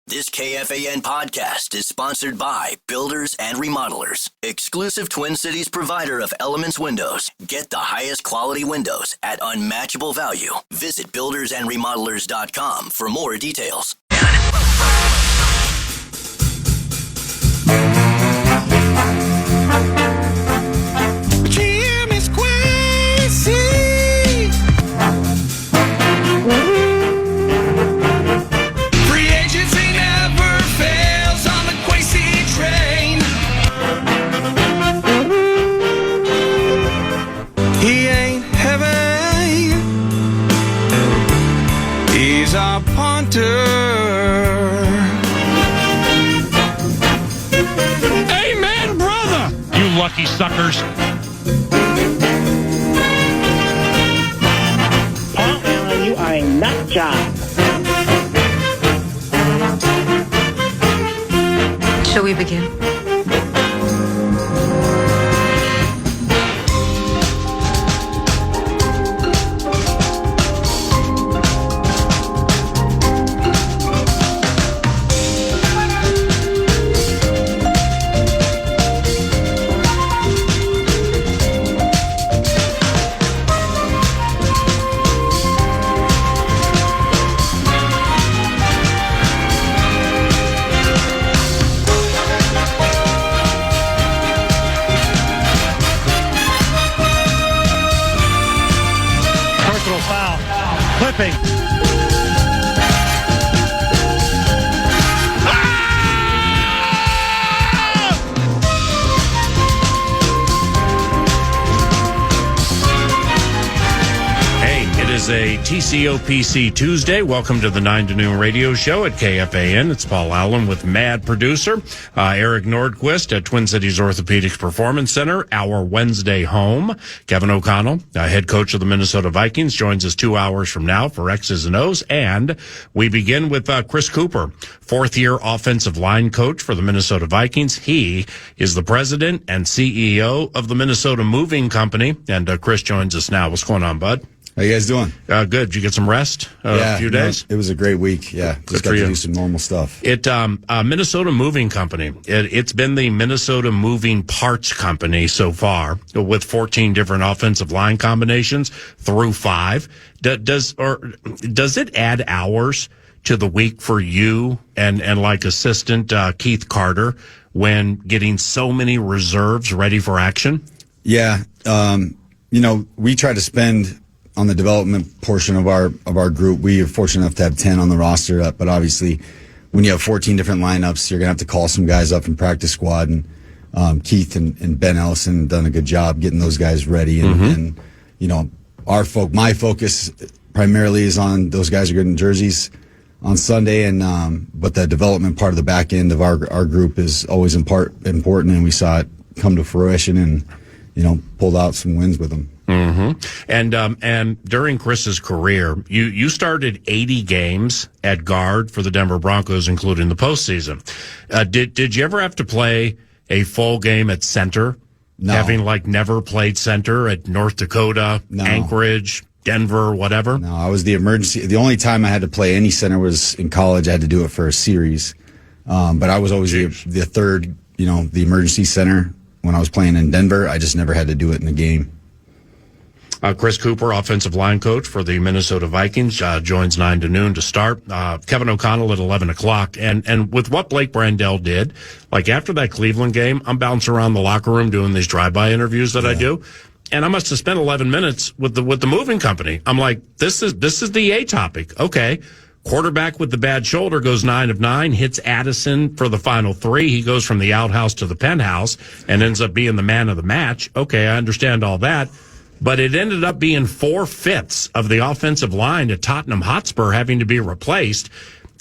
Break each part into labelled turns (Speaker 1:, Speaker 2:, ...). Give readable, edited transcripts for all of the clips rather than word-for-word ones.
Speaker 1: This KFAN podcast is sponsored by Builders and Remodelers, exclusive Twin Cities provider of Elements Windows. Get the highest quality windows at unmatchable value. Visit buildersandremodelers.com for more details.
Speaker 2: Jim is crazy. Free agency never fails on the Quasi train. He ain't heavy. He's a punter. Amen, brother.
Speaker 3: You lucky suckers.
Speaker 4: Paul Allen, you are a nut job.
Speaker 5: Shall we begin?
Speaker 3: Personal foul. Clipping. Hey, it is a TCO PC Tuesday. Welcome to the 9 to noon radio show at KFAN. It's Paul Allen with Mad Producer, Eric Nordquist at Twin Cities Orthopedics Performance Center, our Wednesday home. Kevin O'Connell, head coach of the Minnesota Vikings, joins us 2 hours from now for X's and O's. And we begin with Chris Kuper, fourth-year offensive line coach for the Minnesota Vikings. He is the president and CEO of the Minnesota Moving Company. And Chris joins us now. What's going on, bud?
Speaker 6: How you guys doing?
Speaker 3: Good. Did you get some rest? A few days?
Speaker 6: It was a great week. Yeah. Just got to do some normal stuff.
Speaker 3: Minnesota Moving Company. It's been the Minnesota Moving Parts Company so far with 14 different offensive line combinations through 5. Does it add hours to the week for you and like assistant Keith Carter when getting so many reserves ready for action?
Speaker 6: Yeah. We try to spend on the development portion of our group. We are fortunate enough to have 10 on the roster, but obviously when you have 14 different lineups, you're going to have to call some guys up in practice squad, and Keith and Ben Ellison have done a good job getting those guys ready. And my focus primarily is on those guys are good in jerseys on Sunday, but the development part of the back end of our group is always important, and we saw it come to fruition and pulled out some wins with them.
Speaker 3: Mm-hmm. And during Chris's career, you started 80 games at guard for the Denver Broncos, including the postseason. Did you ever have to play a full game at center?
Speaker 6: No.
Speaker 3: Having never played center at North Dakota,
Speaker 6: No.
Speaker 3: Anchorage, Denver, whatever?
Speaker 6: No, I was the emergency. The only time I had to play any center was in college. I had to do it for a series. But I was always the third, the emergency center when I was playing in Denver. I just never had to do it in a game.
Speaker 3: Chris Kuper, offensive line coach for the Minnesota Vikings, joins 9 to noon to start. Kevin O'Connell at 11 o'clock. And with what Blake Brandel did, after that Cleveland game, I'm bouncing around the locker room doing these drive-by interviews that I do. And I must have spent 11 minutes with the moving company. I'm like, this is the A topic. Okay. Quarterback with the bad shoulder goes 9 of 9, hits Addison for the final 3. He goes from the outhouse to the penthouse and ends up being the man of the match. Okay, I understand all that. But it ended up being 4/5 of the offensive line at Tottenham Hotspur having to be replaced.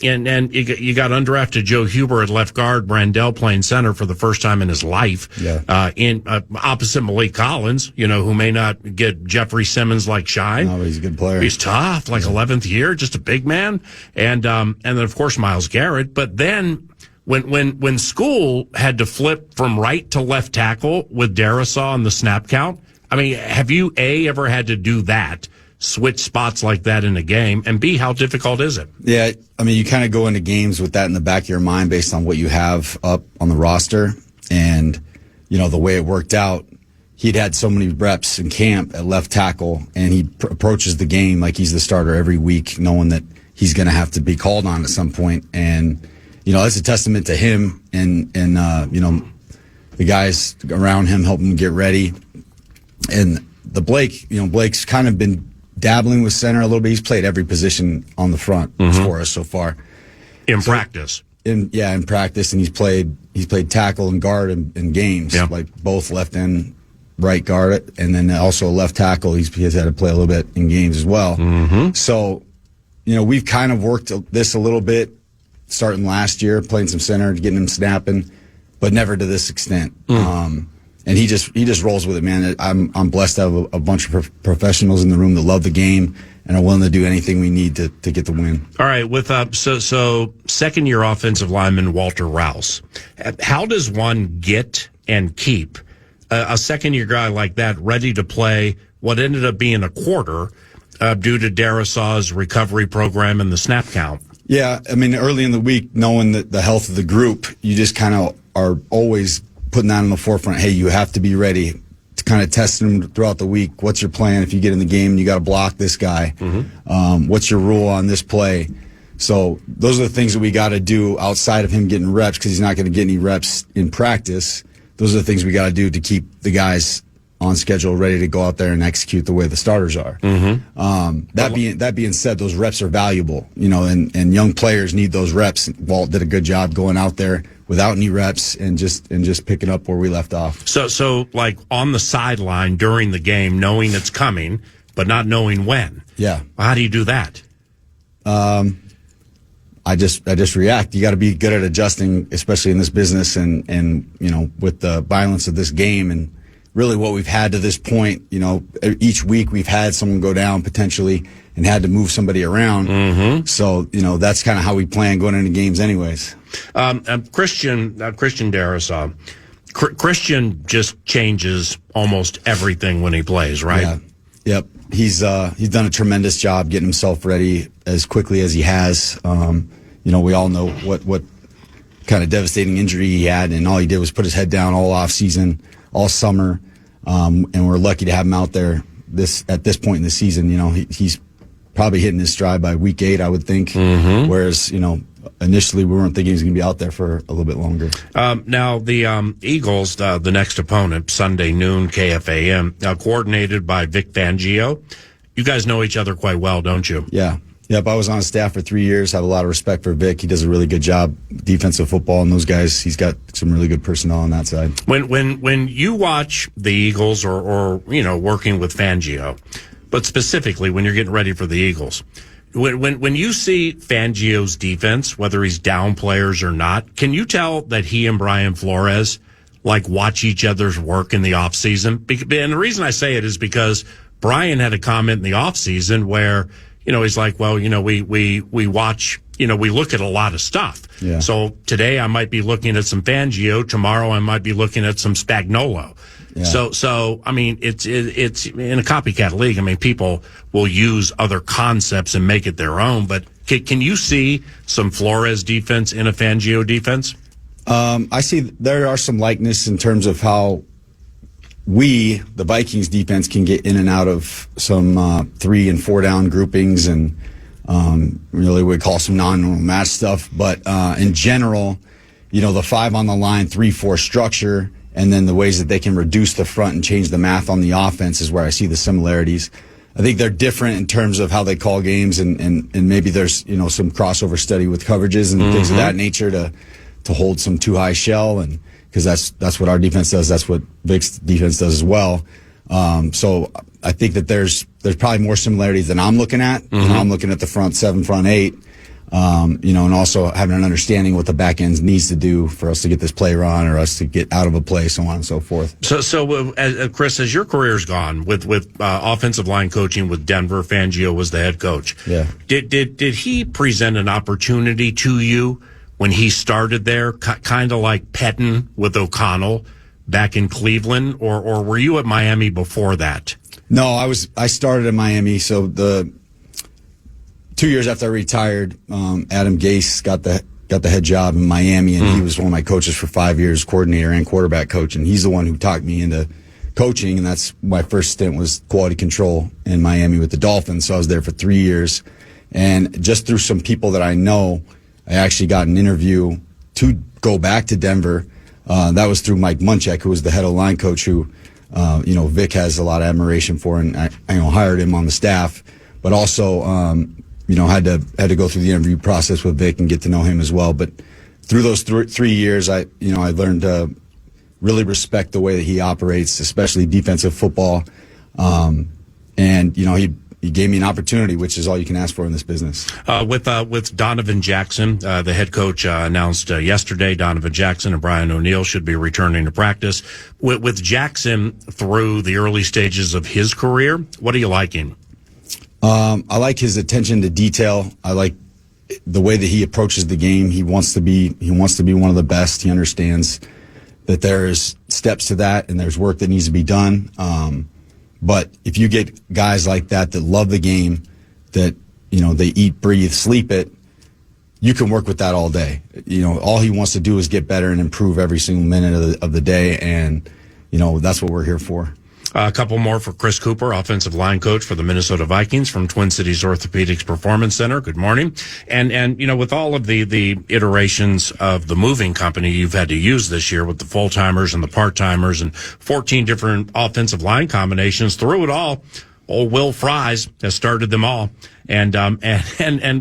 Speaker 3: And you got undrafted Joe Huber at left guard, Brandel playing center for the first time in his life.
Speaker 6: Yeah.
Speaker 3: Opposite Malik Collins, who may not get Jeffrey Simmons like shine.
Speaker 6: No, but he's a good player.
Speaker 3: He's tough, 11th year, just a big man. And then of course Myles Garrett. But then when school had to flip from right to left tackle with Darisaw on the snap count, I mean, have you ever had to do that switch spots like that in a game? And B, how difficult is it?
Speaker 6: Yeah, I mean, you kind of go into games with that in the back of your mind based on what you have up on the roster. And, you know, the way it worked out, he'd had so many reps in camp at left tackle, and he approaches the game like he's the starter every week, knowing that he's going to have to be called on at some point. And, you know, that's a testament to him and you know, the guys around him helping him get ready. And Blake's kind of been dabbling with center a little bit. He's played every position on the front for us so far.
Speaker 3: In practice.
Speaker 6: In practice, and he's played tackle and guard in games, like both left and right guard, and then also left tackle. He has had to play a little bit in games as well. So, you know, we've kind of worked this a little bit starting last year, playing some center, getting him snapping, but never to this extent. And he just rolls with it, man. I'm blessed to have a bunch of professionals in the room that love the game and are willing to do anything we need to get the win.
Speaker 3: All right, with so second year offensive lineman Walter Rouse. How does one get and keep a second year guy like that ready to play what ended up being a quarter due to Darasaw's recovery program and the snap count? Yeah,
Speaker 6: I mean, early in the week, knowing that the health of the group, you just kind of are always putting that in the forefront. Hey, you have to be ready to kind of test them throughout the week. What's your plan if you get in the game and you got to block this guy? What's your rule on this play? So those are the things that we got to do outside of him getting reps, because he's not going to get any reps in practice. Those are the things we got to do to keep the guys on schedule, ready to go out there and execute the way the starters are. That being said, those reps are valuable, you know, and young players need those reps. Walt did a good job going out there without any reps and just picking up where we left off.
Speaker 3: So like on the sideline during the game, knowing it's coming, but not knowing when.
Speaker 6: Yeah.
Speaker 3: How do you do that?
Speaker 6: I just react. You got to be good at adjusting, especially in this business and you know, with the violence of this game and really what we've had to this point. You know, each week we've had someone go down potentially and had to move somebody around. So, you know, that's kind of how we plan going into games anyways.
Speaker 3: Christian Darasaw. Christian just changes almost everything when he plays, right?
Speaker 6: Yeah. Yep. He's done a tremendous job getting himself ready as quickly as he has. You know, we all know what kind of devastating injury he had, and all he did was put his head down all off season, all summer. And we're lucky to have him out there at this point in the season. You know, he's probably hitting his stride by week 8, I would think. Whereas, you know, initially we weren't thinking he was going to be out there for a little bit longer.
Speaker 3: Now, the Eagles, the next opponent, Sunday noon, KFAN, coordinated by Vic Fangio. You guys know each other quite well, don't you?
Speaker 6: Yeah. Yep, I was on his staff for 3 years. Have a lot of respect for Vic. He does a really good job defensive football, and those guys, he's got some really good personnel on that side.
Speaker 3: When you watch the Eagles or you know, working with Fangio, but specifically when you're getting ready for the Eagles, when you see Fangio's defense, whether he's down players or not, can you tell that he and Brian Flores like watch each other's work in the offseason? And the reason I say it is because Brian had a comment in the offseason where, you know, he's like, well, you know, we watch, you know, we look at a lot of stuff.
Speaker 6: Yeah.
Speaker 3: So today I might be looking at some Fangio. Tomorrow I might be looking at some Spagnuolo. Yeah. So I mean, it's in a copycat league. I mean, people will use other concepts and make it their own. But can you see some Flores defense in a Fangio defense?
Speaker 6: I see there are some likeness in terms of how the Vikings defense, can get in and out of some 3 and 4 down groupings and really we call some non-normal match stuff. But in general, you know, the 5 on the line, 3-4 structure, and then the ways that they can reduce the front and change the math on the offense is where I see the similarities. I think they're different in terms of how they call games, and maybe there's, you know, some crossover study with coverages and things of that nature to hold some too high shell, and because that's what our defense does. That's what Vic's defense does as well. So I think that there's probably more similarities than I'm looking at. You know, I'm looking at the front 7, front 8. You know, and also having an understanding what the back end needs to do for us to get this play run or us to get out of a play, so on and so forth.
Speaker 3: So Chris, as your career's gone with offensive line coaching with Denver, Fangio was the head coach.
Speaker 6: Yeah.
Speaker 3: Did he present an opportunity to you when he started there, kind of like Pettin with O'Connell back in Cleveland, or were you at Miami before that?
Speaker 6: No, I started in Miami. So the 2 years after I retired, Adam Gase got the head job in Miami, and he was one of my coaches for 5 years, coordinator and quarterback coach, and he's the one who talked me into coaching, and that's my first stint was quality control in Miami with the Dolphins. So I was there for 3 years, and just through some people that I know, I actually got an interview to go back to Denver. That was through Mike Munchak, who was the head O-line coach, who Vic has a lot of admiration for, and I hired him on the staff, but also had to go through the interview process with Vic and get to know him as well. But through those 3 years, I learned to really respect the way that he operates, especially defensive football. He gave me an opportunity, which is all you can ask for in this business.
Speaker 3: With Donovan Jackson, the head coach announced yesterday Donovan Jackson and Brian O'Neill should be returning to practice. With Jackson through the early stages of his career, what are you liking?
Speaker 6: I like his attention to detail. I like the way that he approaches the game. He wants to be one of the best. He understands that there's steps to that and there's work that needs to be done. But if you get guys like that love the game, that they eat, breathe, sleep it, you can work with that all day. All he wants to do is get better and improve every single minute of the day, and that's what we're here for.
Speaker 3: A couple more for Chris Kuper, offensive line coach for the Minnesota Vikings from Twin Cities Orthopedics Performance Center. Good morning. And with all of the iterations of the moving company you've had to use this year with the full-timers and the part-timers and 14 different offensive line combinations, through it all, old Will Fries has started them all. And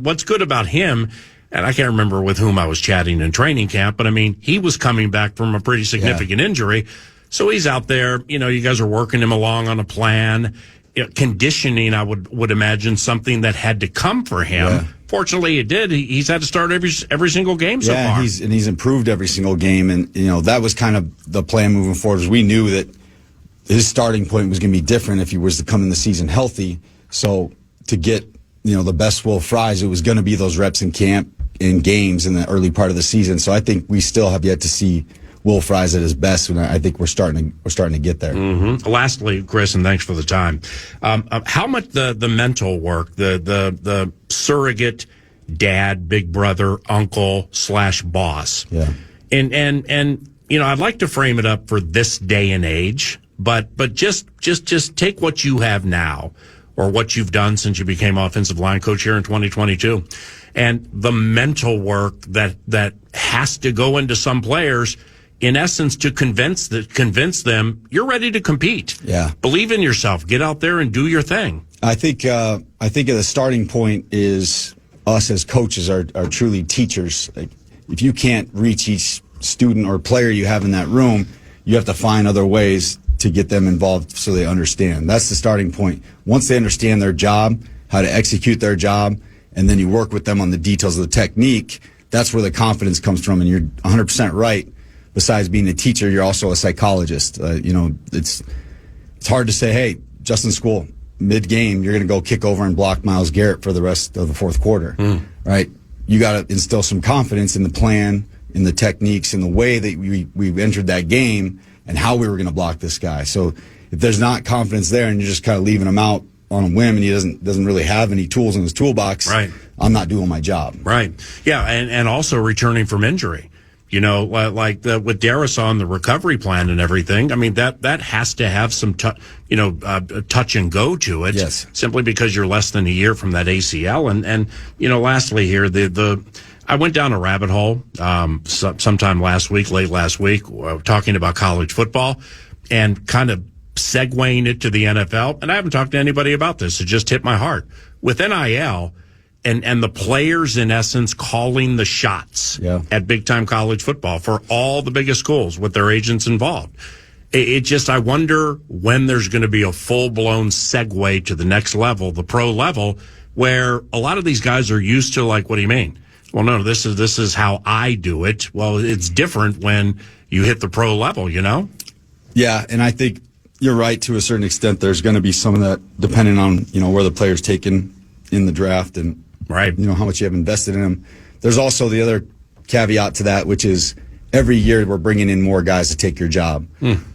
Speaker 3: what's good about him, and I can't remember with whom I was chatting in training camp, but I mean, he was coming back from a pretty significant injury. So he's out there, you guys are working him along on a plan. Conditioning, I would imagine, something that had to come for him. Yeah. Fortunately, it did. He's had to start every single game so far. He's improved every single game. And, that was kind of the plan moving forward. Was we knew that his starting point was going to be different if he was to come in the season healthy. So to get, the best Will Fries, it was going to be those reps in camp, in games in the early part of the season. So I think we still have yet to see Will Fries at his best, and I think we're starting to get there. Mm-hmm. Lastly, Chris, and thanks for the time. How much the mental work, the surrogate dad, big brother, uncle / boss.
Speaker 6: Yeah.
Speaker 3: And I'd like to frame it up for this day and age, but just take what you have now, or what you've done since you became offensive line coach here in 2022, and the mental work that has to go into some players, in essence, to convince them you're ready to compete.
Speaker 6: Yeah.
Speaker 3: Believe in yourself. Get out there and do your thing.
Speaker 6: I think the starting point is us as coaches are truly teachers. Like, if you can't reach each student or player you have in that room, you have to find other ways to get them involved so they understand. That's the starting point. Once they understand their job, how to execute their job, and then you work with them on the details of the technique, that's where the confidence comes from. And you're 100% right. Besides being a teacher, you're also a psychologist. It's hard to say, hey, Justin School, mid-game, you're going to go kick over and block Myles Garrett for the rest of the fourth quarter, right? You got to instill some confidence in the plan, in the techniques, in the way that we entered that game and how we were going to block this guy. So if there's not confidence there and you're just kind of leaving him out on a whim and he doesn't really have any tools in his toolbox,
Speaker 3: right,
Speaker 6: I'm not doing my job.
Speaker 3: Right. Yeah, and also returning from injury. With Darius on the recovery plan and everything, I mean, that has to have some touch and go to it.
Speaker 6: Yes.
Speaker 3: Simply because you're less than a year from that ACL. And lastly here, I went down a rabbit hole, sometime late last week, talking about college football and kind of segueing it to the NFL. And I haven't talked to anybody about this. It just hit my heart. With NIL, and the players, in essence, calling the shots at big-time college football for all the biggest schools with their agents involved. I wonder when there's going to be a full-blown segue to the next level, the pro level, where a lot of these guys are used to, like, what do you mean? Well, no, this is how I do it. Well, it's different when you hit the pro level,
Speaker 6: Yeah, and I think you're right to a certain extent. There's going to be some of that depending on, where the player's taken in the draft and
Speaker 3: right,
Speaker 6: how much you have invested in them. There's also the other caveat to that, which is every year we're bringing in more guys to take your job.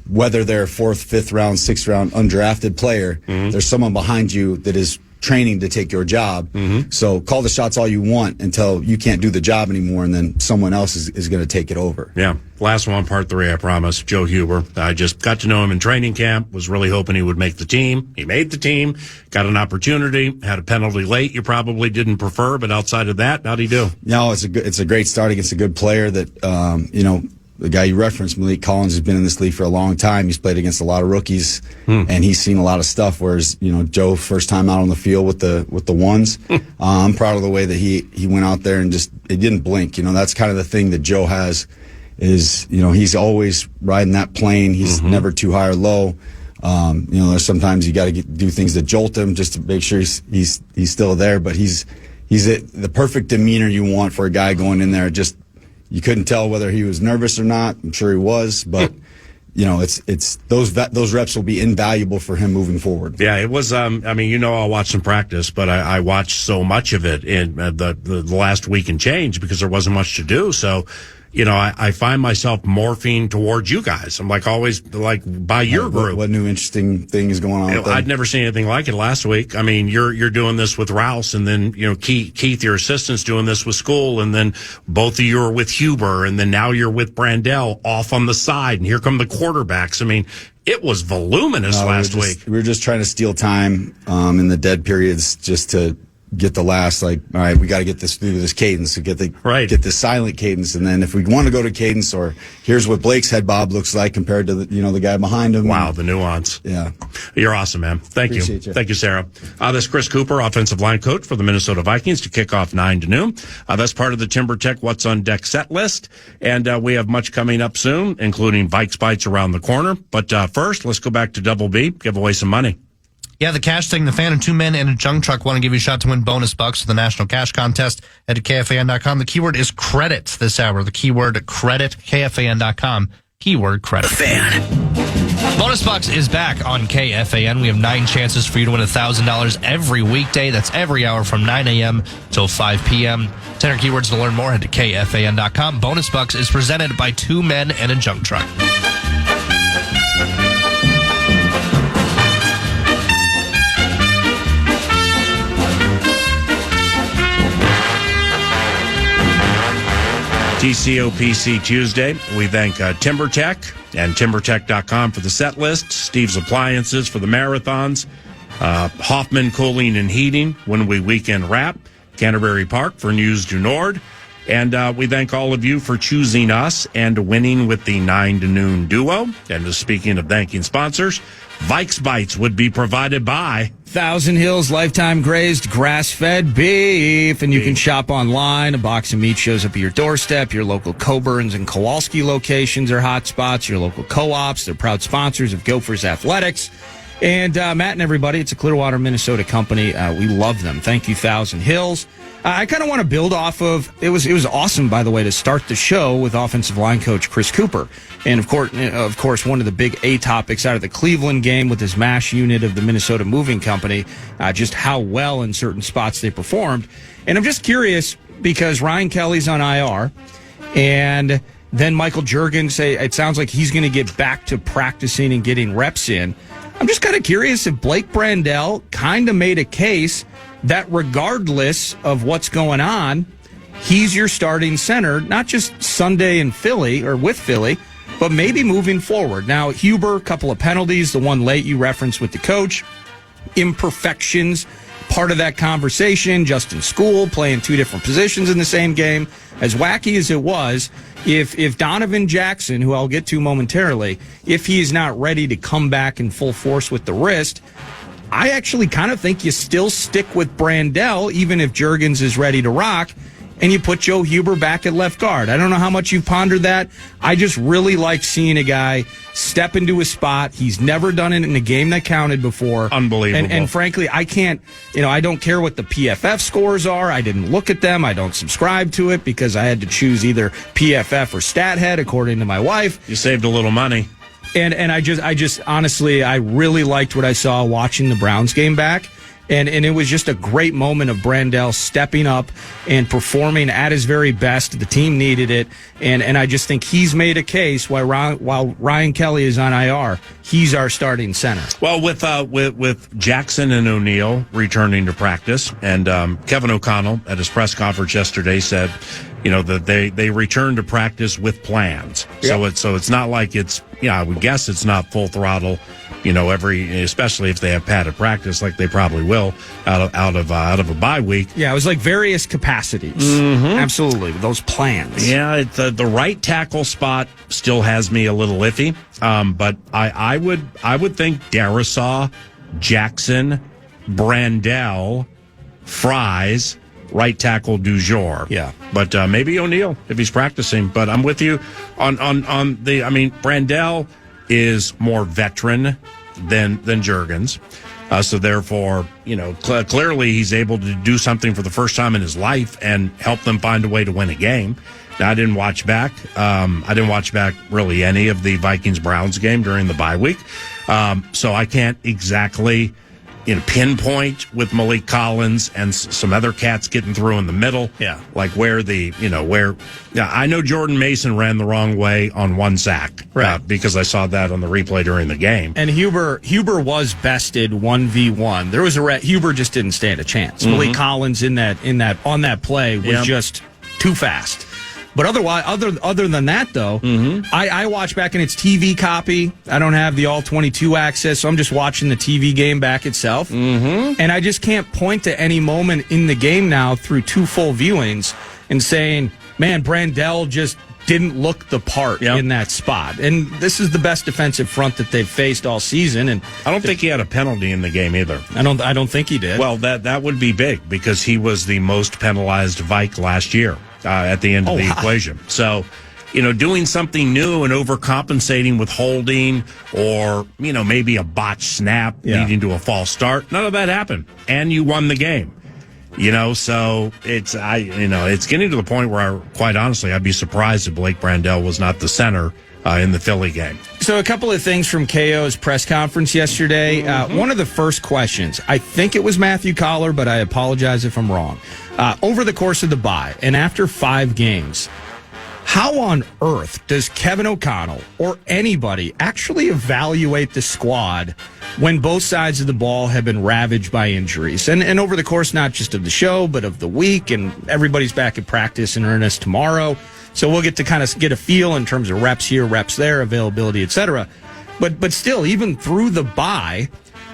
Speaker 6: Whether they're 4th, 5th round, 6th round, undrafted player, there's someone behind you that is training to take your job. So call the shots all you want until you can't do the job anymore, and then someone else is going to take it over.
Speaker 3: Yeah. Last one, part 3, I promise. Joe Huber. I just got to know him in training camp, was really hoping he would make the team. He made the team, got an opportunity, had a penalty late you probably didn't prefer, but outside of that, how'd he do?
Speaker 6: No, it's a great start against a good player that, the guy you referenced, Malik Collins, has been in this league for a long time. He's played against a lot of rookies, and he's seen a lot of stuff. Whereas, Joe, first time out on the field with the ones, I'm proud of the way that he went out there and just it didn't blink. That's kind of the thing that Joe has is he's always riding that plane. He's never too high or low. There's sometimes you got to do things that jolt him just to make sure he's still there. But he's the perfect demeanor you want for a guy going in there. Just you couldn't tell whether he was nervous or not. I'm sure he was, but it's those reps will be invaluable for him moving forward.
Speaker 3: Yeah, it was. I'll watch some practice, but I watched so much of it in the last week and change because there wasn't much to do. So, I find myself morphing towards you guys. I'm always by your group.
Speaker 6: What new interesting thing is going on? With
Speaker 3: I'd never seen anything like it last week. I mean, you're doing this with Rouse, and then Keith, your assistant's doing this with School, and then both of you are with Huber, and then now you're with Brandell off on the side, and here come the quarterbacks. I mean, it was voluminous last week.
Speaker 6: We were just trying to steal time in the dead periods just to get the last, all right, we got to get this through this cadence to get the silent cadence, and then if we want to go to cadence, or here's what Blake's head bob looks like compared to the guy behind him.
Speaker 3: Wow, the nuance.
Speaker 6: Yeah,
Speaker 3: you're awesome, man. Appreciate you. Thank you, Sarah. This is Chris Kuper, offensive line coach for the Minnesota Vikings, to kick off 9 to noon. That's part of the Timber Tech What's on Deck set list, and we have much coming up soon, including Vikes Bites around the corner. But first, let's go back to Double B, give away some money.
Speaker 5: Yeah, the cash thing, the fan and 2 men and a junk truck want to give you a shot to win bonus bucks for the National Cash Contest. Head to KFAN.com. The keyword is credit this hour. The keyword credit, KFAN.com. Keyword credit.
Speaker 1: Fan.
Speaker 5: Bonus bucks is back on KFAN. We have 9 chances for you to win $1,000 every weekday. That's every hour from 9 a.m. till 5 p.m. 10 keywords to learn more. Head to KFAN.com. Bonus bucks is presented by 2 men and a junk truck.
Speaker 3: TCO PC Tuesday. We thank Timber Tech and TimberTech.com for the set list, Steve's Appliances for the marathons, Hoffman Cooling and Heating, When We Weekend Wrap, Canterbury Park for News du Nord. And we thank all of you for choosing us and winning with the 9 to noon duo. And speaking of thanking sponsors, Vikes Bites would be provided by
Speaker 7: Thousand Hills Lifetime Grazed Grass-Fed Beef, and you can shop online. A box of meat shows up at your doorstep. Your local Coburns and Kowalski locations are hot spots. Your local co-ops, they're proud sponsors of Gophers Athletics. And Matt and everybody, it's a Clearwater, Minnesota company. We love them. Thank you, Thousand Hills. I kind of want to build off of, it was awesome, by the way, to start the show with offensive line coach Chris Kuper. And, of course, one of the big A topics out of the Cleveland game with his MASH unit of the Minnesota Moving Company, just how well in certain spots they performed. And I'm just curious, because Ryan Kelly's on IR, and then Michael Juergens, it sounds like he's going to get back to practicing and getting reps in. I'm just kind of curious if Blake Brandell kind of made a case that regardless of what's going on, he's your starting center, not just Sunday in Philly or with Philly, but maybe moving forward. Now, Huber, a couple of penalties, the one late you referenced with the coach, imperfections, part of that conversation. Justin School playing 2 different positions in the same game. As wacky as it was, if Donovan Jackson, who I'll get to momentarily, if he is not ready to come back in full force with the wrist, I actually kind of think you still stick with Brandell, even if Juergens is ready to rock, and you put Joe Huber back at left guard. I don't know how much you've pondered that. I just really like seeing a guy step into a spot. He's never done it in a game that counted before.
Speaker 3: Unbelievable.
Speaker 7: And frankly, I can't, I don't care what the PFF scores are. I didn't look at them. I don't subscribe to it because I had to choose either PFF or StatHead, according to my wife.
Speaker 3: You saved a little money.
Speaker 7: And I just honestly, I really liked what I saw watching the Browns game back. And it was just a great moment of Brandel stepping up and performing at his very best. The team needed it. And I just think he's made a case while Ryan Kelly is on IR. He's our starting center.
Speaker 3: Well, with Jackson and O'Neal returning to practice, and Kevin O'Connell at his press conference yesterday said, that they return to practice with plans.
Speaker 7: Yep.
Speaker 3: So it's not like it's, I would guess it's not full throttle, especially if they have padded practice like they probably will out of a bye week.
Speaker 7: Yeah, it was like various capacities. Mm-hmm. Absolutely, those plans.
Speaker 3: Yeah, the right tackle spot still has me a little iffy. But I would think Darisaw, Jackson, Brandel, Fries, right tackle du jour.
Speaker 7: Yeah.
Speaker 3: But maybe O'Neal if he's practicing. But I'm with you on Brandel is more veteran than Juergens. So therefore, clearly he's able to do something for the first time in his life and help them find a way to win a game. Now, I didn't watch back. Really any of the Vikings-Browns game during the bye week. So I can't exactly pinpoint with Malik Collins and some other cats getting through in the middle.
Speaker 7: Yeah.
Speaker 3: Like I know Jordan Mason ran the wrong way on one sack.
Speaker 7: Right.
Speaker 3: Because I saw that on the replay during the game.
Speaker 7: And Huber was bested 1v1. There was Huber just didn't stand a chance.
Speaker 3: Mm-hmm.
Speaker 7: Malik Collins on that play was just too fast. But other than that, though, I watch back in its TV copy. I don't have the all 22 access, so I'm just watching the TV game back itself. Mm-hmm. And I just can't point to any moment in the game now through two full viewings and saying, man, Brandel just didn't look the part in that spot. And this is the best defensive front that they've faced all season. And
Speaker 3: I don't think he had a penalty in the game either.
Speaker 7: I don't think he did.
Speaker 3: Well, that would be big because he was the most penalized Vike last year. At the end of the equation. So, doing something new and overcompensating with holding or, maybe a botched snap leading to a false start, none of that happened. And you won the game. So it's getting to the point where quite honestly, I'd be surprised if Blake Brandel was not the center in the Philly game.
Speaker 7: So a couple of things from KO's press conference yesterday. One of the first questions, I think it was Matthew Collar, but I apologize if I'm wrong. Over the course of the bye and after 5 games, how on earth does Kevin O'Connell or anybody actually evaluate the squad when both sides of the ball have been ravaged by injuries? And over the course not just of the show, but of the week, and everybody's back at practice in earnest tomorrow. So we'll get to kind of get a feel in terms of reps here, reps there, availability, etc. But still, even through the bye,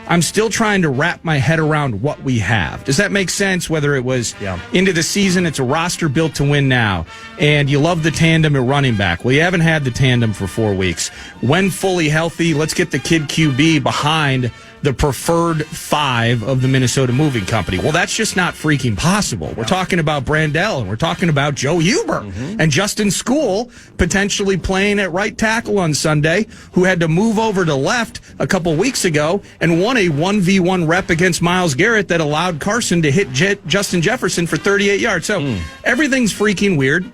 Speaker 7: I'm still trying to wrap my head around what we have. Does that make sense? Whether it was into the season, it's a roster built to win now, and you love the tandem at running back. Well, you haven't had the tandem for 4 weeks. When fully healthy, let's get the kid QB behind the preferred 5 of the Minnesota Moving Company. Well, that's just not freaking possible. We're talking about Brandel, and we're talking about Joe Huber and Justin School potentially playing at right tackle on Sunday, who had to move over to left a couple weeks ago and won a 1v1 rep against Myles Garrett that allowed Carson to hit Justin Jefferson for 38 yards. So everything's freaking weird.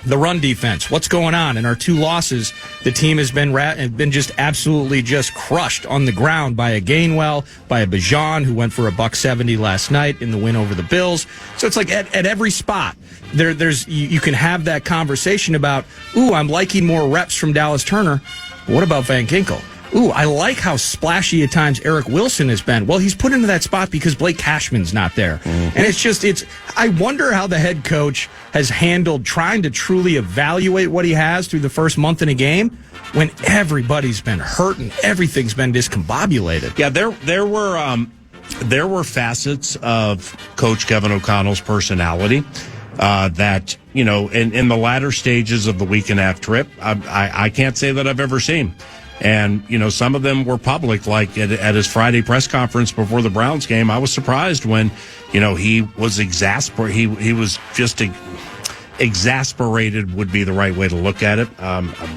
Speaker 7: The run defense, what's going on? In our 2 losses, the team has been just absolutely just crushed on the ground by a Gainwell, by a Bijan, who went for $170 last night in the win over the Bills. So it's like at every spot, you can have that conversation about, I'm liking more reps from Dallas Turner. What about Van Ginkel? I like how splashy at times Eric Wilson has been. Well, he's put into that spot because Blake Cashman's not there. And I wonder how the head coach has handled trying to truly evaluate what he has through the first month in a game when everybody's been hurt and everything's been discombobulated.
Speaker 3: Yeah, there were facets of Coach Kevin O'Connell's personality that, in the latter stages of the week and a half trip, I can't say that I've ever seen. And, some of them were public, like at his Friday press conference before the Browns game. I was surprised when, he was exasperated. He was just exasperated would be the right way to look at it,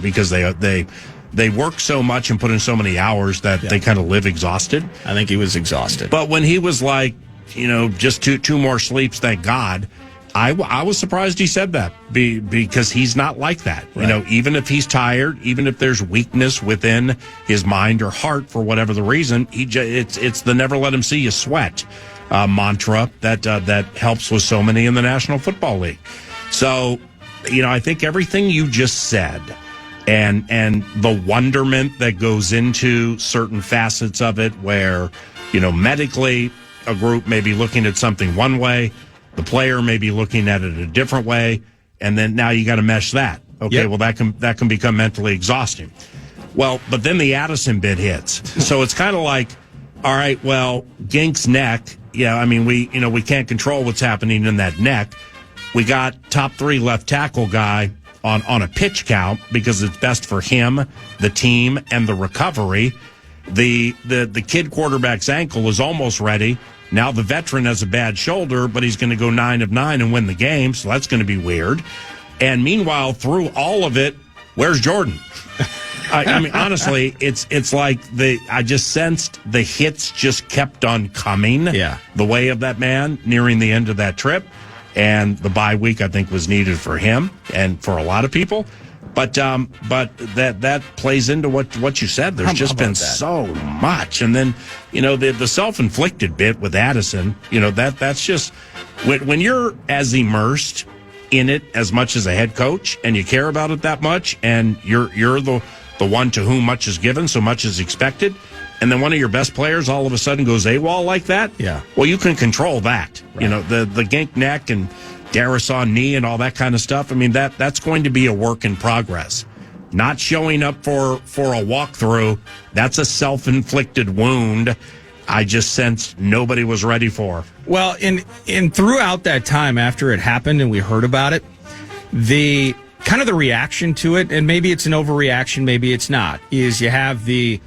Speaker 3: because they work so much and put in so many hours that they kind of live exhausted.
Speaker 7: I think he was exhausted.
Speaker 3: But when he was like, just two more sleeps, thank God, I was surprised he said that because he's not like that.
Speaker 7: Right.
Speaker 3: Even if he's tired, even if there's weakness within his mind or heart for whatever the reason, it's the never let him see you sweat. mantra that helps with so many in the National Football League. So, I think everything you just said and the wonderment that goes into certain facets of it where, medically a group may be looking at something one way, the player may be looking at it a different way, and then now you got to mesh that. Okay,
Speaker 7: Yep.
Speaker 3: well, that can become mentally exhausting. Well, but then the Addison bit hits. So it's kind of like, all right, well, Gink's neck, we can't control what's happening in that neck. We got top 3 left tackle guy on a pitch count because it's best for him, the team, and the recovery. The kid quarterback's ankle is almost ready. Now the veteran has a bad shoulder, but he's going to go 9 of 9 and win the game, so that's going to be weird. And meanwhile, through all of it, where's Jordan? Honestly, it's like I just sensed the hits just kept on coming. Yeah. The way of that man nearing the end of that trip. And the bye week, I think, was needed for him and for a lot of people. But that plays into what you said. There's just been so much. And then, the self-inflicted bit with Addison, that's just when you're as immersed in it as much as a head coach and you care about it that much and you're the one to whom much is given, so much is expected, and then one of your best players all of a sudden goes AWOL like that, well, you can control that. Right. The Gink neck and Darrisaw knee and all that kind of stuff. That's going to be a work in progress. Not showing up for a walkthrough, that's a self-inflicted wound I just sensed nobody was ready for.
Speaker 7: Well, in throughout that time after it happened and we heard about it, the kind of the reaction to it, and maybe it's an overreaction, maybe it's not, is you have he's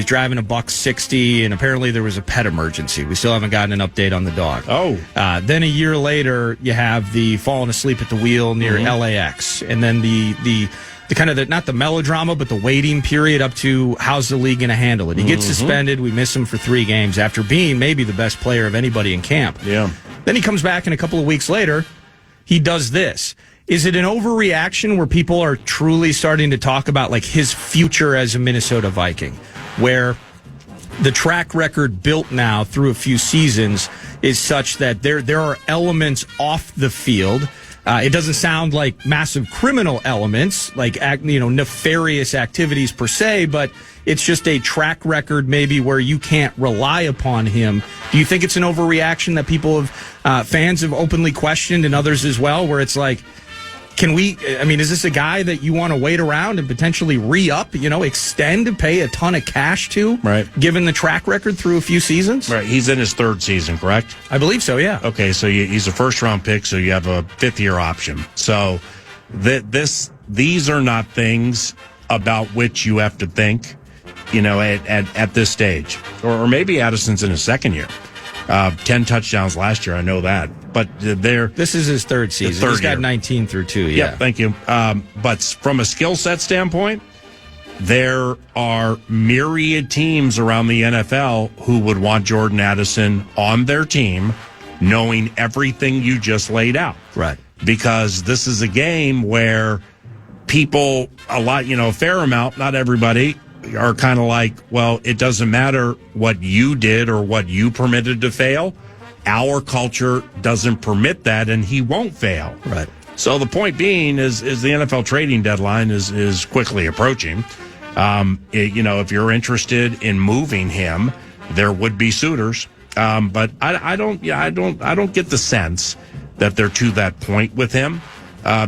Speaker 7: driving a $160 and apparently there was a pet emergency. We still haven't gotten an update on the dog. Oh. Then a year later, you have the falling asleep at the wheel near LAX. And then the kind of not the melodrama, but the waiting period up to how's the league going to handle it. He gets suspended. We miss him for 3 games after being maybe the best player of anybody in camp. Yeah. Then he comes back and a couple of weeks later, he does this. Is it an overreaction where people are truly starting to talk about like his future as a Minnesota Viking, where the track record built now through a few seasons is such that there are elements off the field. It doesn't sound like massive criminal elements, like nefarious activities per se, but it's just a track record maybe where you can't rely upon him. Do you think it's an overreaction that people fans have openly questioned and others as well, where it's like, is this a guy that you want to wait around and potentially re-up, extend, pay a ton of cash to, right, given the track record through a few seasons?
Speaker 3: Right. He's in his 3rd season, correct?
Speaker 7: I believe so, yeah.
Speaker 3: Okay, so he's a first-round pick, so you have a 5th-year option. So these are not things about which you have to think, at this stage. Or maybe Addison's in his 2nd year. 10 touchdowns last year, I know that. But
Speaker 7: this is his 3rd season. He's got 19 through 2, yeah.
Speaker 3: Yeah, thank you. But from a skill set standpoint, there are myriad teams around the NFL who would want Jordan Addison on their team, knowing everything you just laid out.
Speaker 7: Right.
Speaker 3: Because this is a game where people, a fair amount, not everybody, are kind of like, well, it doesn't matter what you did or what you permitted to fail. Our culture doesn't permit that, and he won't fail.
Speaker 7: Right.
Speaker 3: So the point being is the NFL trading deadline is quickly approaching. If you're interested in moving him, there would be suitors. But I don't get the sense that they're to that point with him.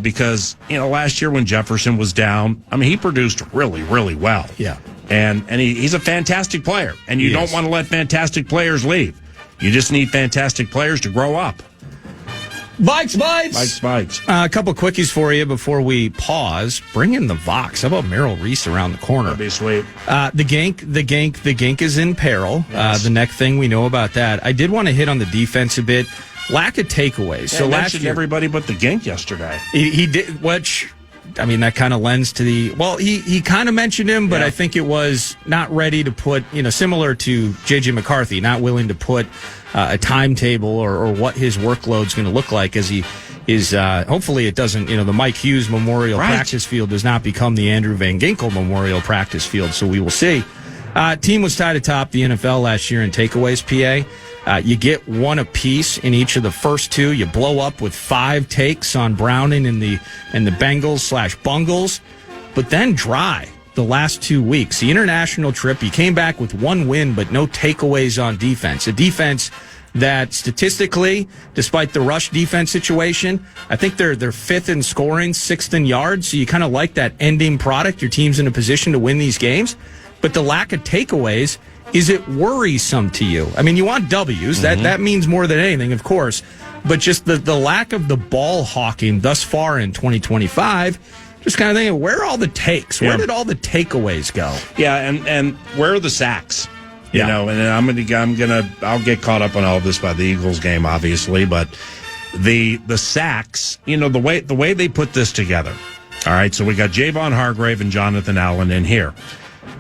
Speaker 3: Because last year when Jefferson was down, he produced really, really well.
Speaker 7: Yeah,
Speaker 3: and he's a fantastic player, and you don't want to let fantastic players leave. You just need fantastic players to grow up.
Speaker 7: Bites.
Speaker 3: A
Speaker 7: couple quickies for you before we pause. Bring in the Vox. How about Merrill Reese around the corner?
Speaker 3: That'd be sweet.
Speaker 7: The Gink is in peril. Yes. The neck thing, we know about that. I did want to hit on the defense a bit. Lack of takeaways.
Speaker 3: Yeah, so last year, everybody but the Gink yesterday.
Speaker 7: He did, which, that kind of lends to the, he kind of mentioned him, but I think it was not ready to put, similar to J.J. McCarthy, not willing to put a timetable or what his workload's going to look like as he is, hopefully it doesn't, the Mike Hughes Memorial Practice Field does not become the Andrew Van Ginkel Memorial Practice Field, so we will see. Team was tied atop the NFL last year in takeaways, PA. You get one apiece in each of the first two. You blow up with 5 takes on Browning and the Bengals/Bungles, but then dry the last 2 weeks. The international trip, you came back with 1 win, but no takeaways on defense. A defense that statistically, despite the rush defense situation, I think they're 5th in scoring, 6th in yards. So you kind of like that ending product. Your team's in a position to win these games. But the lack of takeaways, is it worrisome to you? I mean, you want W's. That means more than anything, of course. But just the lack of the ball hawking thus far in 2025, just kind of thinking, where are all the takes? Where did all the takeaways go?
Speaker 3: Yeah, and where are the sacks? You know, and I'll get caught up on all of this by the Eagles game, obviously, but the sacks, you know, the way they put this together. All right, so we got Javon Hargrave and Jonathan Allen in here.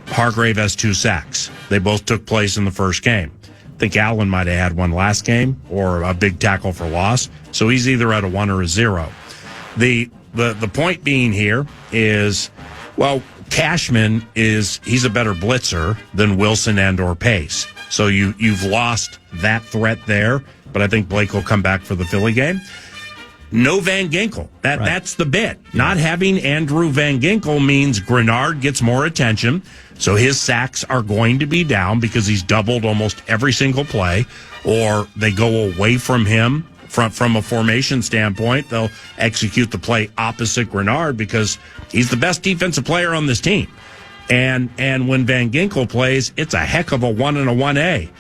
Speaker 3: Hargrave has 2 sacks. They both took place in the first game. I think Allen might have had one last game or a big tackle for loss. So he's either at a 1 or a 0. The point being here is, well, Cashman he's a better blitzer than Wilson and or Pace. So you've lost that threat there, but I think Blake will come back for the Philly game. No Van Ginkel. That's the bit. Yeah. Not having Andrew Van Ginkel means Grenard gets more attention, so his sacks are going to be down because he's doubled almost every single play, or they go away from him from a formation standpoint. They'll execute the play opposite Grenard because he's the best defensive player on this team. And when Van Ginkel plays, it's a heck of a 1 and a 1A.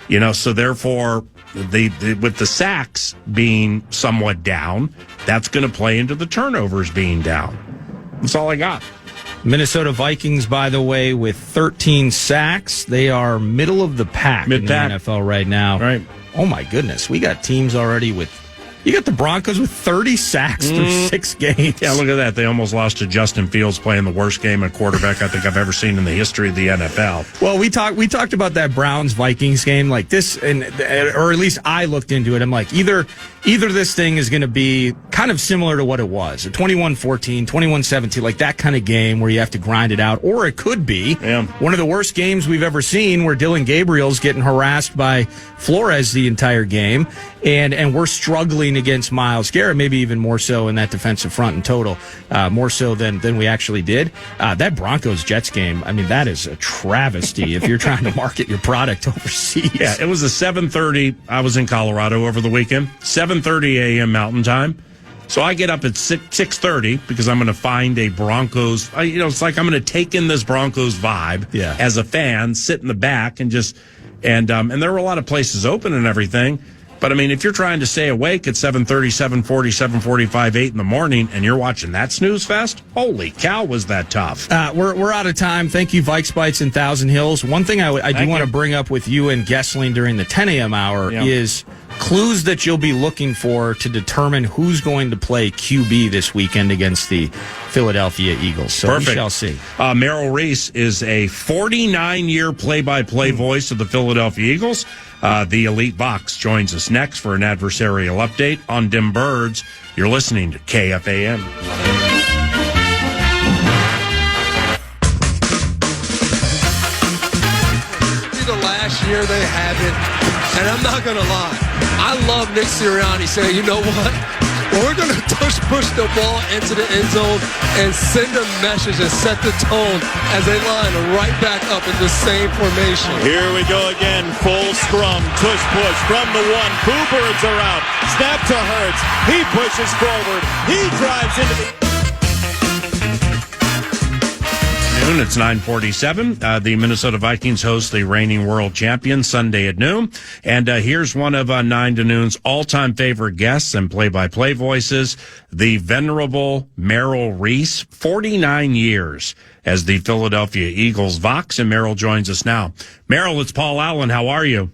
Speaker 3: You know, so therefore, with the sacks being somewhat down, that's going to play into the turnovers being down. That's all I got.
Speaker 7: Minnesota Vikings, by the way, with 13 sacks. They are middle of the pack in the NFL right now.
Speaker 3: Right.
Speaker 7: Oh, my goodness. We got teams already with... You got the Broncos with 30 sacks through 6 games.
Speaker 3: Yeah, look at that. They almost lost to Justin Fields playing the worst game at quarterback I think I've ever seen in the history of the NFL.
Speaker 7: Well, we talked about that Browns-Vikings game like this, or at least I looked into it. I'm like, either this thing is going to be kind of similar to what it was, a 21-14, 21-17, like that kind of game where you have to grind it out, or it could be one of the worst games we've ever seen where Dylan Gabriel's getting harassed by Flores the entire game, and we're struggling against Myles Garrett, maybe even more so in that defensive front in total, more so than we actually did. That Broncos-Jets game, I mean, that is a travesty if you're trying to market your product overseas.
Speaker 3: Yeah, it was a 7:30. I was in Colorado over the weekend, 7:30 a.m. Mountain Time. So I get up at 6:30 because I'm going to find a Broncos. It's like I'm going to take in this Broncos vibe as a fan, sit in the back and just and there were a lot of places open and everything. But, I mean, if you're trying to stay awake at 7:30, 7:40, 7:45, 8 in the morning, and you're watching that snooze fest, holy cow, was that tough.
Speaker 7: We're out of time. Thank you, Vikes Bites in Thousand Hills. One thing I do want to bring up with you and Gessling during the 10 a.m. hour is clues that you'll be looking for to determine who's going to play QB this weekend against the Philadelphia Eagles. So
Speaker 3: Perfect.
Speaker 7: We shall see.
Speaker 3: Merrill Reese is a 49-year play-by-play voice of the Philadelphia Eagles. The Elite Box joins us next for an adversarial update on Dim Birds. You're listening to KFAN.
Speaker 8: The last year they haven't, and I'm not going to lie, I love Nick Sirianni saying, you know what? We're going to push the ball into the end zone and send a message and set the tone as they line right back up in the same formation.
Speaker 9: Here we go again. Full scrum. Tush push from the 1. Kuper are out. Snap to Hurts. He pushes forward. He drives into the...
Speaker 3: It's 9:47. The Minnesota Vikings host the reigning world champion Sunday at noon. And here's one of 9 to noon's all-time favorite guests and play-by-play voices, the venerable Merrill Reese, 49 years as the Philadelphia Eagles Vox, and Merrill joins us now. Merrill, it's Paul Allen. How are you?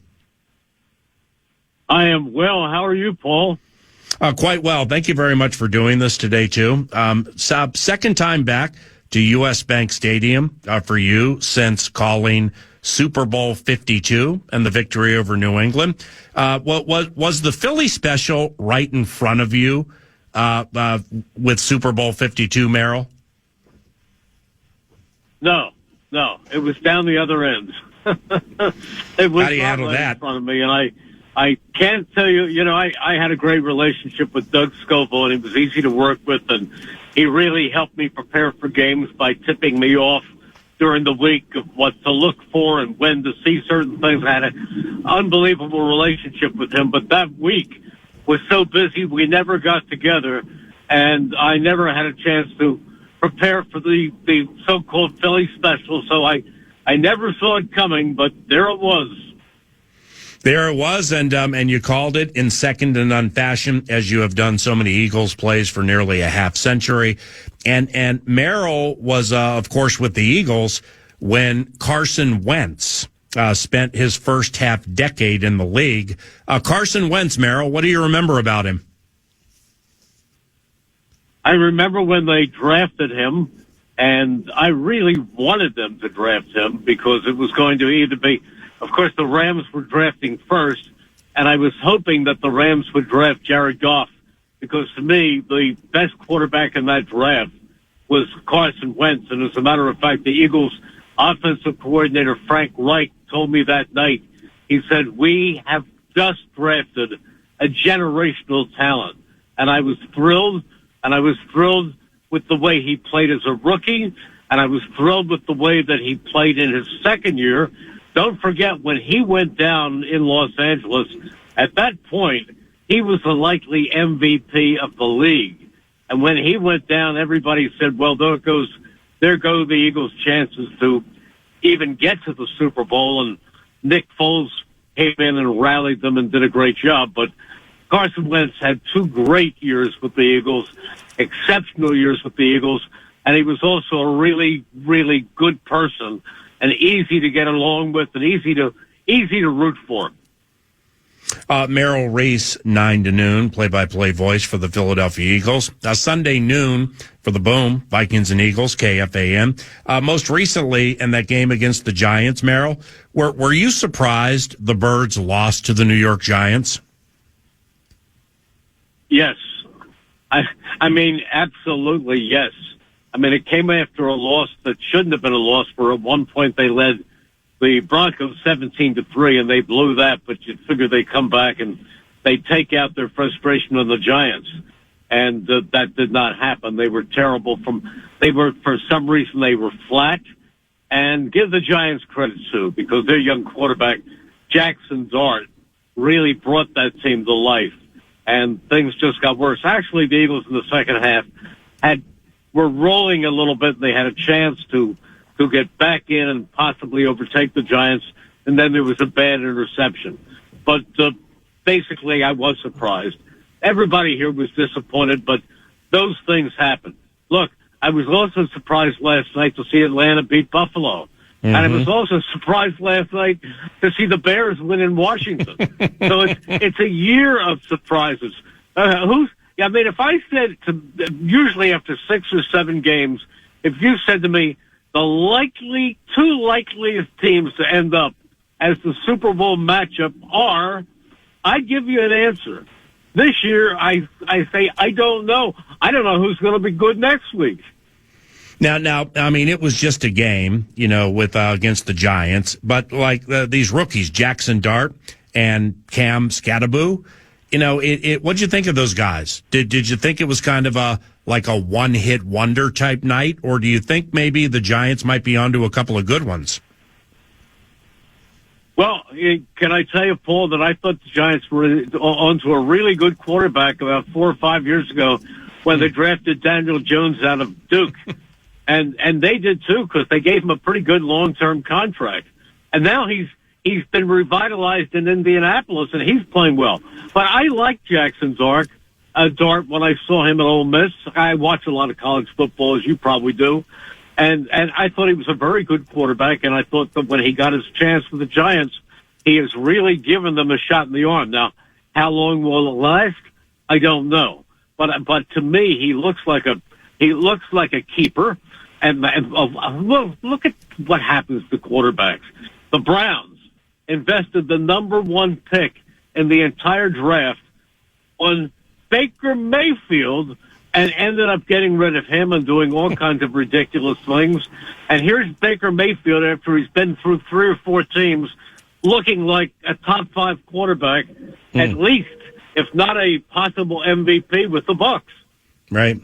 Speaker 10: I am well. How are you, Paul?
Speaker 3: Quite well. Thank you very much for doing this today, too. Second time back to U.S. Bank Stadium for you since calling Super Bowl 52 and the victory over New England. Was the Philly special right in front of you with Super Bowl 52, Merrill?
Speaker 10: No. No, it was down the other end. It was
Speaker 3: How do you
Speaker 10: not
Speaker 3: handle
Speaker 10: right
Speaker 3: that?
Speaker 10: in front of me, and I can't tell you. You know, I had a great relationship with Doug Scoville, and he was easy to work with, and he really helped me prepare for games by tipping me off during the week of what to look for and when to see certain things. I had an unbelievable relationship with him, but that week was so busy we never got together, and I never had a chance to prepare for the so-called Philly special, so I never saw it coming, but there it was.
Speaker 3: There it was, and you called it in second and none fashion, as you have done so many Eagles plays for nearly a half century. And Merrill was, of course, with the Eagles when Carson Wentz spent his first half decade in the league. Carson Wentz, Merrill, what do you remember about him?
Speaker 10: I remember when they drafted him, and I really wanted them to draft him because it was going to either be, of course, the Rams were drafting first, and I was hoping that the Rams would draft Jared Goff because, to me, the best quarterback in that draft was Carson Wentz. And as a matter of fact, the Eagles' offensive coordinator, Frank Reich, told me that night, he said, we have just drafted a generational talent. And I was thrilled, and I was thrilled with the way he played as a rookie, and I was thrilled with the way that he played in his second year. Don't forget, when he went down in Los Angeles, at that point, he was the likely MVP of the league. And when he went down, everybody said, well, there go the Eagles' chances to even get to the Super Bowl. And Nick Foles came in and rallied them and did a great job. But Carson Wentz had 2 great years with the Eagles, exceptional years with the Eagles, and he was also a really, really good person and easy to get along with and easy to root for.
Speaker 3: Merrill Reese, 9 to noon, play-by-play voice for the Philadelphia Eagles. Sunday noon for the Boom, Vikings and Eagles, KFAN. Most recently in that game against the Giants, Merrill, were you surprised the Birds lost to the New York Giants?
Speaker 10: Yes. I mean, absolutely yes. I mean, it came after a loss that shouldn't have been a loss, for at one point they led the Broncos 17-3, and they blew that, but you'd figure they come back and they take out their frustration on the Giants. And that did not happen. They were terrible. For some reason, they were flat. And give the Giants credit, too, because their young quarterback, Jackson Dart, really brought that team to life. And things just got worse. Actually, the Eagles in the second half were rolling a little bit, and they had a chance to get back in and possibly overtake the Giants, and then there was a bad interception. But basically, I was surprised. Everybody here was disappointed, but those things happen. Look, I was also surprised last night to see Atlanta beat Buffalo. Mm-hmm. And I was also surprised last night to see the Bears win in Washington. So it's a year of surprises. I mean, if I said usually after 6 or 7 games, if you said to me, the 2 likeliest teams to end up as the Super Bowl matchup are, I'd give you an answer. This year, I say, I don't know. I don't know who's going to be good next week.
Speaker 3: Now, I mean, it was just a game, with against the Giants, but like these rookies, Jackson Dart and Cam Scatteraboo, what'd you think of those guys? Did you think it was kind of a one-hit wonder type night, or do you think maybe the Giants might be onto a couple of good ones?
Speaker 10: Well, can I tell you, Paul, that I thought the Giants were onto a really good quarterback about 4 or 5 years ago when they drafted Daniel Jones out of Duke. And they did too, because they gave him a pretty good long-term contract. And now he's been revitalized in Indianapolis, and he's playing well. But I like Jackson Dart when I saw him at Ole Miss. I watch a lot of college football, as you probably do. And I thought he was a very good quarterback, and I thought that when he got his chance with the Giants, he has really given them a shot in the arm. Now, how long will it last? I don't know. But to me, he looks like a keeper. And look at what happens to quarterbacks. The Browns invested the number 1 pick in the entire draft on Baker Mayfield, and ended up getting rid of him and doing all kinds of ridiculous things. And here's Baker Mayfield after he's been through 3 or 4 teams looking like a top 5 quarterback, at least, if not a possible MVP with the Bucs.
Speaker 3: Right.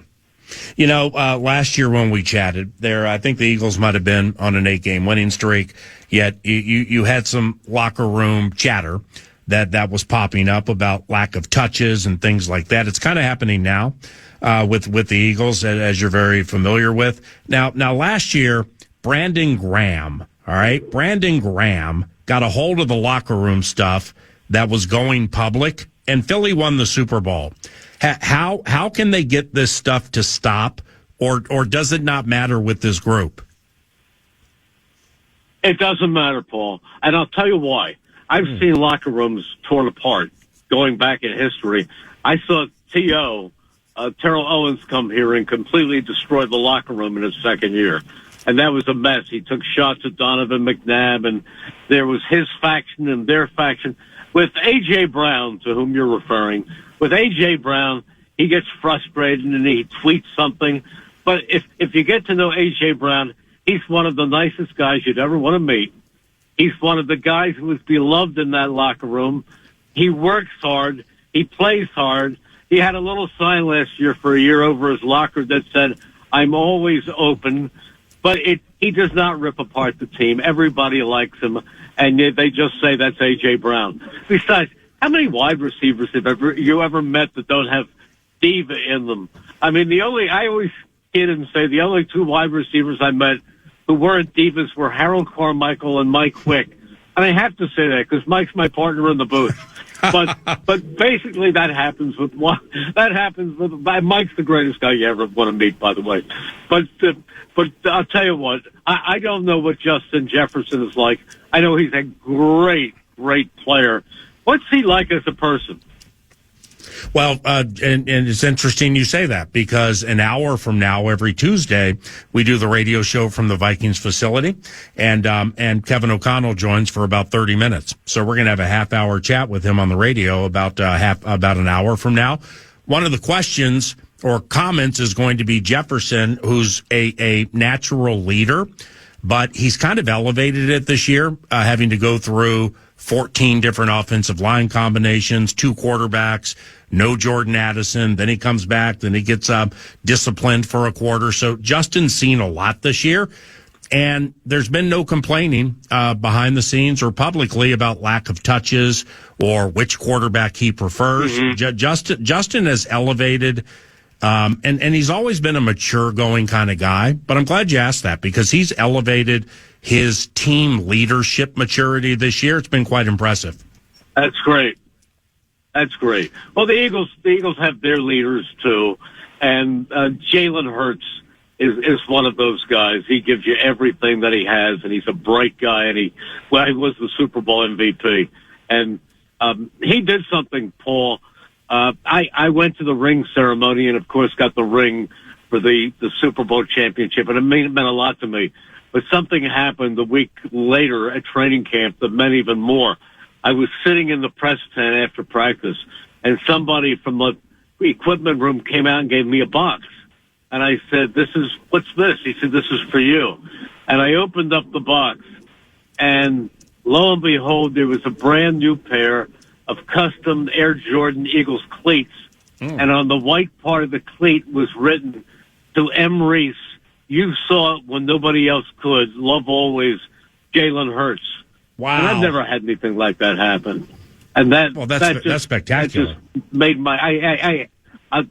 Speaker 3: You know, last year when we chatted there, I think the Eagles might have been on an 8-game winning streak, yet you had some locker room chatter that was popping up about lack of touches and things like that. It's kind of happening now with the Eagles, as you're very familiar with. Now last year, Brandon Graham got a hold of the locker room stuff that was going public, and Philly won the Super Bowl. How can they get this stuff to stop, or does it not matter with this group?
Speaker 10: It doesn't matter, Paul, and I'll tell you why. I've seen locker rooms torn apart going back in history. I saw T.O., Terrell Owens, come here and completely destroy the locker room in his second year. And that was a mess. He took shots at Donovan McNabb, and there was his faction and their faction. With A.J. Brown, to whom you're referring, with A.J. Brown, he gets frustrated and he tweets something. But if you get to know A.J. Brown, he's one of the nicest guys you'd ever want to meet. He's one of the guys who is beloved in that locker room. He works hard. He plays hard. He had a little sign last year for a year over his locker that said, "I'm always open." But he does not rip apart the team. Everybody likes him, and they just say that's A.J. Brown. Besides, how many wide receivers have you ever met that don't have diva in them? I mean, I always kid and say the only 2 wide receivers I met who weren't divas were Harold Carmichael and Mike Quick. And I have to say that because Mike's my partner in the booth. But basically that happens with Mike's the greatest guy you ever want to meet, by the way. But I'll tell you what, I don't know what Justin Jefferson is like. I know he's a great player. What's he like as a person?
Speaker 3: Well, and it's interesting you say that, because an hour from now, every Tuesday, we do the radio show from the Vikings facility, and Kevin O'Connell joins for about 30 minutes. So we're going to have a half-hour chat with him on the radio about an hour from now. One of the questions or comments is going to be Jefferson, who's a natural leader, but he's kind of elevated it this year, having to go through 14 different offensive line combinations, 2 quarterbacks, no Jordan Addison. Then he comes back. Then he gets disciplined for a quarter. So Justin's seen a lot this year. And there's been no complaining behind the scenes or publicly about lack of touches or which quarterback he prefers. Justin has elevated, and he's always been a mature going kind of guy. But I'm glad you asked that, because he's elevated his team leadership maturity this year. It's been quite impressive.
Speaker 10: That's great. Well, the Eagles have their leaders too, and Jalen Hurts is one of those guys. He gives you everything that he has, and he's a bright guy, and he was the Super Bowl MVP. And he did something, Paul. I went to the ring ceremony and, of course, got the ring for the Super Bowl championship, and it meant a lot to me. But something happened the week later at training camp that meant even more. I was sitting in the press tent after practice, and somebody from the equipment room came out and gave me a box. And I said, what's this? He said, "This is for you." And I opened up the box, and lo and behold, there was a brand new pair of custom Air Jordan Eagles cleats. And on the white part of the cleat was written, "To M. Reese, you saw it when nobody else could. Love always, Jalen Hurts."
Speaker 3: Wow.
Speaker 10: And I've never had anything like that happen. And that's spectacular. That just made my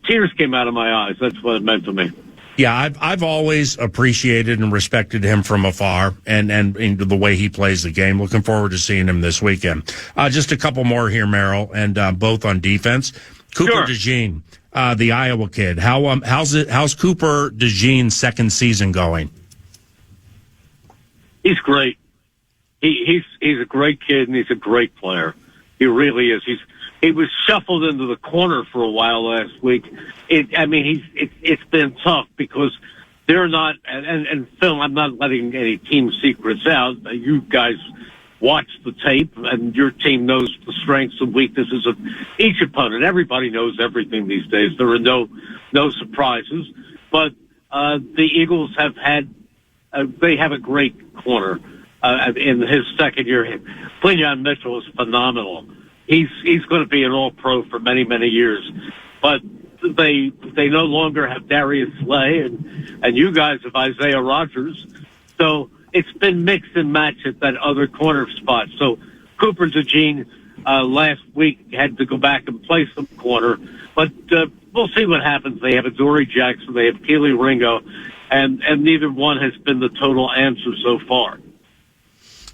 Speaker 10: tears came out of my eyes. That's what it meant to me.
Speaker 3: Yeah, I've always appreciated and respected him from afar, and the way he plays the game. Looking forward to seeing him this weekend. Just a couple more here, Merrill, and both on defense. Cooper DeJean, the Iowa kid. How's Cooper DeJean's second season going?
Speaker 10: He's great. He's a great kid, and he's a great player. He really is. He was shuffled into the corner for a while last week. It's been tough because they're not, and Phil, I'm not letting any team secrets out. You guys watched the tape, and your team knows the strengths and weaknesses of each opponent. Everybody knows everything these days. There are no surprises. But the Eagles have had they have a great corner in his second year. Quinyon Mitchell is phenomenal. He's going to be an All-Pro for many, many years. But they no longer have Darius Slay, and you guys have Isaiah Rodgers. So it's been mix and match at that other corner spot. So Kuper Eugene last week had to go back and play some corner. But we'll see what happens. They have Adoree Jackson. They have Keely Ringo. And neither one has been the total answer so far.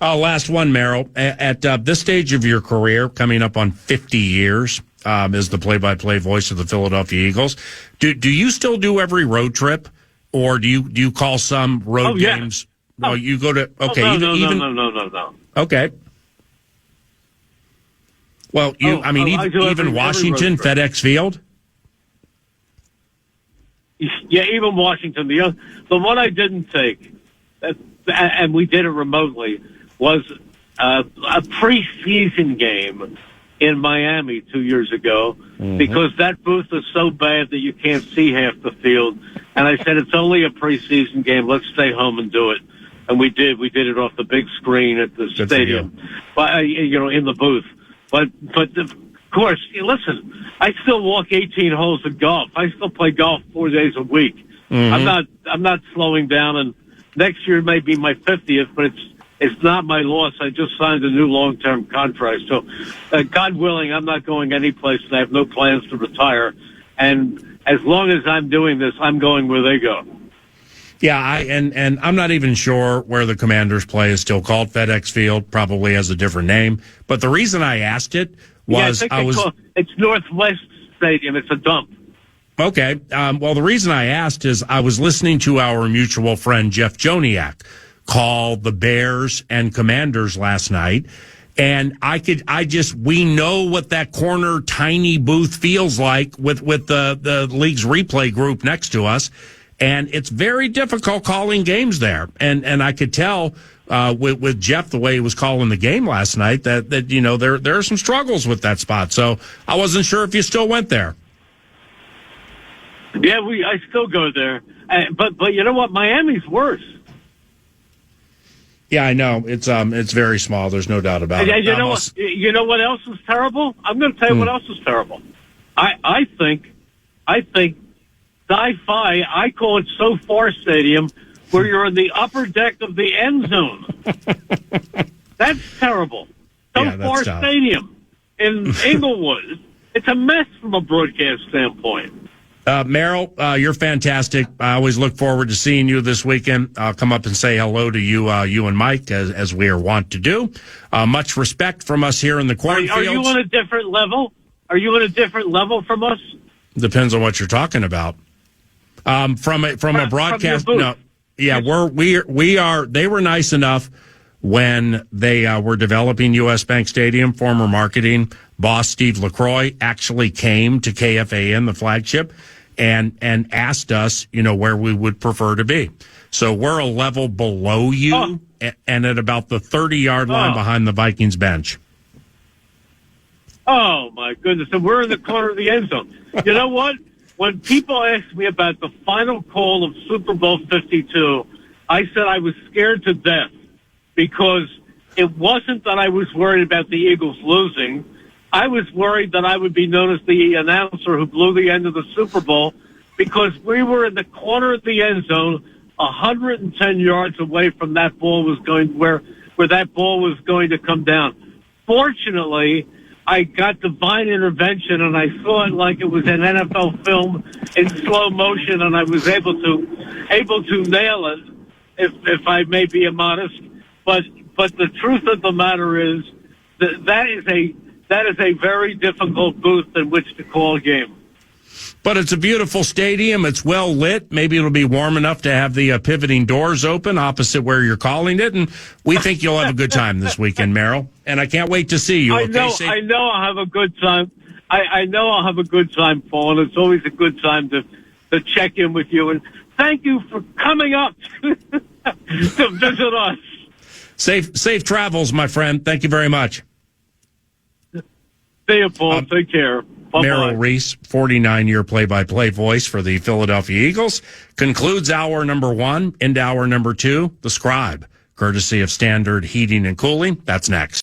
Speaker 3: Last one, Merrill. At this stage of your career, coming up on 50 years, as the play-by-play voice of the Philadelphia Eagles, do you still do every road trip, or do you call some road games? No, you go to
Speaker 10: No.
Speaker 3: Okay. Well, even Washington, FedEx Field.
Speaker 10: Yeah, even Washington. The one I didn't take, and we did it remotely, was a preseason game in Miami 2 years ago, because that booth is so bad that you can't see half the field. And I said, it's only a preseason game. Let's stay home and do it. And we did. We did it off the big screen at the stadium, but in the booth. But of course, listen, I still walk 18 holes of golf. I still play golf 4 days a week. I'm not slowing down. And next year may be my 50th, but it's not my loss. I just signed a new long-term contract. So, God willing, I'm not going anyplace, and I have no plans to retire. And as long as I'm doing this, I'm going where they go.
Speaker 3: Yeah, and I'm not even sure where the Commanders play is still called FedEx Field. Probably has a different name. But the reason I asked it was
Speaker 10: it's Northwest Stadium. It's a dump.
Speaker 3: Okay. Well, the reason I asked is I was listening to our mutual friend Jeff Joniak call the Bears and Commanders last night, and we know what that corner tiny booth feels like with the league's replay group next to us, and it's very difficult calling games there. And I could tell with Jeff the way he was calling the game last night that there are some struggles with that spot. So I wasn't sure if you still went there.
Speaker 10: Yeah, I still go there, but you know what? Miami's worse.
Speaker 3: Yeah, I know. It's very small. There's no doubt about it.
Speaker 10: You know what else is terrible? I'm going to tell you what else is terrible. I think sci-fi. I call it So Far Stadium, where you're in the upper deck of the end zone. That's terrible. So Far Stadium in Inglewood. It's a mess from a broadcast standpoint.
Speaker 3: Merrill, you're fantastic. I always look forward to seeing you this weekend. I'll come up and say hello to you and Mike, as we are wont to do. Much respect from us here in the cornfields.
Speaker 10: Are you on a different level? Are you on a different level from us?
Speaker 3: Depends on what you're talking about. From a broadcast, no. Yeah, we are. They were nice enough when they were developing U.S. Bank Stadium. Former marketing boss Steve LaCroix actually came to KFAN, the flagship, and asked us, where we would prefer to be. So we're a level below you, and at about the 30-yard line behind the Vikings bench.
Speaker 10: Oh my goodness! And we're in the corner of the end zone. You know what? When people ask me about the final call of Super Bowl 52, I said I was scared to death, because it wasn't that I was worried about the Eagles losing. I was worried that I would be known as the announcer who blew the end of the Super Bowl, because we were in the corner of the end zone, 110 yards away from that ball was going where that ball was going to come down. Fortunately, I got divine intervention, and I saw it like it was an NFL film in slow motion, and I was able to nail it, if I may be immodest. But the truth of the matter is that is a very difficult booth in which to call a game.
Speaker 3: But it's a beautiful stadium. It's well lit. Maybe it'll be warm enough to have the pivoting doors open opposite where you're calling it. And we think you'll have a good time this weekend, Merrill. And I can't wait to see you.
Speaker 10: I know I'll have a good time. I know I'll have a good time, Paul. And it's always a good time to check in with you. And thank you for coming up to visit us.
Speaker 3: Safe travels, my friend. Thank you very much.
Speaker 10: See you, Paul. Take care. Bye-bye.
Speaker 3: Merrill Reese, 49-year play-by-play voice for the Philadelphia Eagles, concludes hour number 1. Into hour number 2, The Scribe, courtesy of Standard Heating and Cooling. That's next.